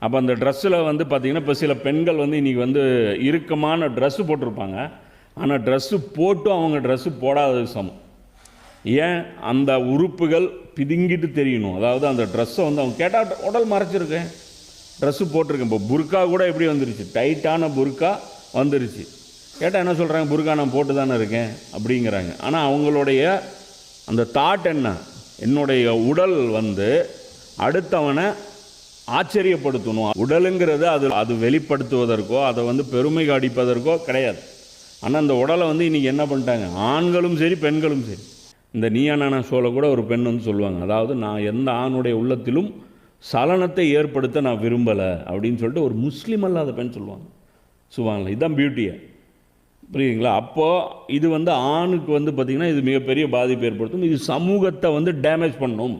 அப்போ அந்த ட்ரெஸ்ஸில் வந்து பார்த்திங்கன்னா இப்போ சில பெண்கள் வந்து இன்றைக்கி வந்து இறுக்கமான ட்ரெஸ்ஸு போட்டிருப்பாங்க. ஆனால் ட்ரெஸ்ஸு போட்டும் அவங்க ட்ரெஸ்ஸு போடாதது சமம். ஏன்? அந்த உறுப்புகள் பிதுங்கிட்டு தெரியணும். அதாவது அந்த ட்ரெஸ்ஸை வந்து அவங்க கேட்டால் உடல் மறைச்சிருக்கேன், ட்ரெஸ்ஸு போட்டிருக்கேன். இப்போ புர்கா கூட எப்படி வந்துருச்சு, டைட்டான புர்கா வந்துருச்சு. கேட்டால் என்ன சொல்கிறாங்க, புர்கா நான் போட்டு தானே இருக்கேன் அப்படிங்கிறாங்க. ஆனால் அவங்களுடைய அந்த தாட் என்ன, என்னுடைய உடல் வந்து அடுத்தவனை ஆச்சரியப்படுத்தணும். உடலுங்கிறது அது வெளிப்படுத்துவதற்கோ அதை வந்து பெருமை காடிப்பதற்கோ கிடையாது. ஆனால் அந்த உடலை வந்து இன்றைக்கி என்ன பண்ணிட்டாங்க, ஆண்களும் சரி பெண்களும் சரி. இந்த நீயா நானா ஷோவில் கூட ஒரு பெண் வந்து சொல்லுவாங்க, அதாவது நான் எந்த ஆணுடைய உள்ளத்திலும் சலனத்தை ஏற்படுத்த நான் விரும்பலை அப்படின்னு சொல்லிட்டு ஒரு முஸ்லீம் அல்லாத பெண் சொல்லுவாங்க. சுபானல்லாஹ், இதுதான் பியூட்டியை, புரியுதுங்களா? அப்போது இது வந்து ஆணுக்கு வந்து பார்த்திங்கன்னா இது மிகப்பெரிய பாதிப்பு ஏற்படுத்தும். இது சமூகத்தை வந்து டேமேஜ் பண்ணும்.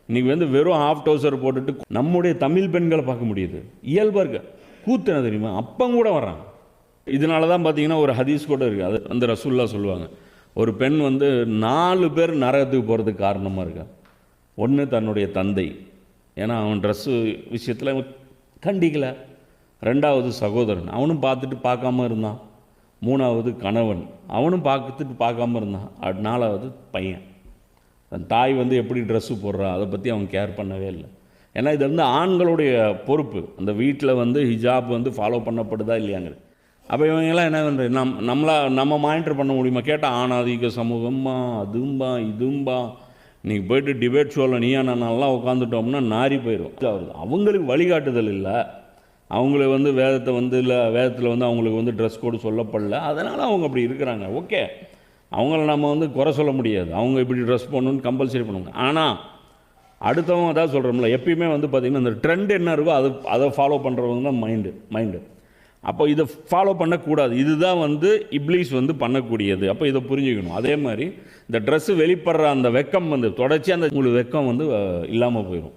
இன்றைக்கி வந்து வெறும் ஹாஃப் டவுசர் போட்டுட்டு நம்முடைய தமிழ் பெண்களை பார்க்க முடியுது. இயல்பாக இருக்க கூத்து என்ன தெரியுமா, அப்பம் கூட வர்றாங்க. இதனால தான் பார்த்திங்கன்னா ஒரு ஹதீஸ் கூட இருக்குது. அது அந்த ரசூலுல்லாஹ் சொல்லுவாங்க, ஒரு பெண் வந்து 4 பேர் நரகத்துக்கு போகிறதுக்கு காரணமாக இருக்கா. ஒன்று தன்னுடைய தந்தை, ஏன்னா அவன் ட்ரெஸ்ஸு விஷயத்தில் கண்டிக்கலை. 2வது சகோதரன், அவனும் பார்த்துட்டு பார்க்காம இருந்தான். 3வது கணவன், அவனும் பார்த்துட்டு பார்க்காம இருந்தான். 4வது பையன், தன் தாய் வந்து எப்படி ட்ரெஸ்ஸு போடுறா அதை பற்றி அவன் கேர் பண்ணவே இல்லை. ஏன்னா இது வந்து ஆண்களுடைய பொறுப்பு. அந்த வீட்டில் வந்து ஹிஜாப் வந்து ஃபாலோ பண்ணப்படுதா இல்லையாங்கிறது. அப்போ இவங்கெல்லாம் என்ன பண்ணுறது, நம்ம மானிட்டர் பண்ண முடியுமா? கேட்டால் ஆணாதிக்க சமூகம்பா, அதும்பா இதும்பா. இன்றைக்கி போய்ட்டு டிபேட் ஷோவில் நீயா நானெல்லாம் உட்காந்துட்டோம்னா நாரி போயிடும். அவங்களுக்கு வழிகாட்டுதல் இல்லை. அவங்களுக்கு வந்து வேதத்தை வந்து இல்லை, வேதத்தில் வந்து அவங்களுக்கு வந்து ட்ரெஸ் கோடு சொல்லப்படல, அதனால் அவங்க அப்படி இருக்கிறாங்க. ஓகே, அவங்கள நம்ம வந்து குறை சொல்ல முடியாது. அவங்க இப்படி ட்ரெஸ் பண்ணணுன்னு கம்பல்சரி பண்ணுவாங்க. ஆனால் அடுத்தவங்க அதான் சொல்கிறோம்ல, எப்பயுமே வந்து பார்த்திங்கன்னா இந்த ட்ரெண்ட் என்ன இருக்கோ அதை ஃபாலோ பண்ணுறவங்க தான் மைண்டு. அப்போ இதை ஃபாலோ பண்ணக்கூடாது. இதுதான் வந்து இப்லீஸ் வந்து பண்ணக்கூடியது. அப்போ இதை புரிஞ்சுக்கணும். அதே மாதிரி இந்த ட்ரெஸ்ஸு வெளிப்படுற அந்த வெக்கம் வந்து தொடர்ச்சி அந்த உங்களுக்கு வெக்கம் வந்து இல்லாமல் போயிடும்.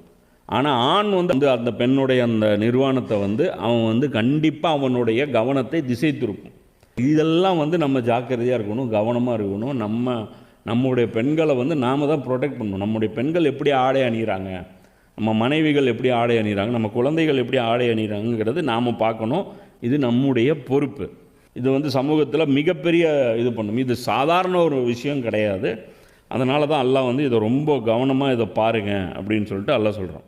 ஆனால் ஆண் வந்து அந்த பெண்ணுடைய அந்த நிர்வாணத்தை வந்து அவன் வந்து கண்டிப்பாக அவனுடைய கவனத்தை திசை திருப்பும். இதெல்லாம் வந்து நம்ம ஜாக்கிரதையாக இருக்கணும், கவனமாக இருக்கணும். நம்முடைய பெண்களை வந்து நாம் தான் ப்ரொடெக்ட் பண்ணணும். நம்முடைய பெண்கள் எப்படி ஆடை அணிகிறாங்க, நம்ம மனைவிகள் எப்படி ஆடை அணிகிறாங்க, நம்ம குழந்தைகள் எப்படி ஆடை அணிகிறாங்கிறது நாம் பார்க்கணும். இது நம்முடைய பொறுப்பு. இது வந்து சமூகத்தில் மிகப்பெரிய இது பண்ணும். இது சாதாரண ஒரு விஷயம் கிடையாது. அதனால தான் அல்லாஹ் வந்து இதை ரொம்ப கவனமாக இதை பாருங்கள் அப்படின்னு சொல்லிட்டு அல்லாஹ் சொல்கிறான்.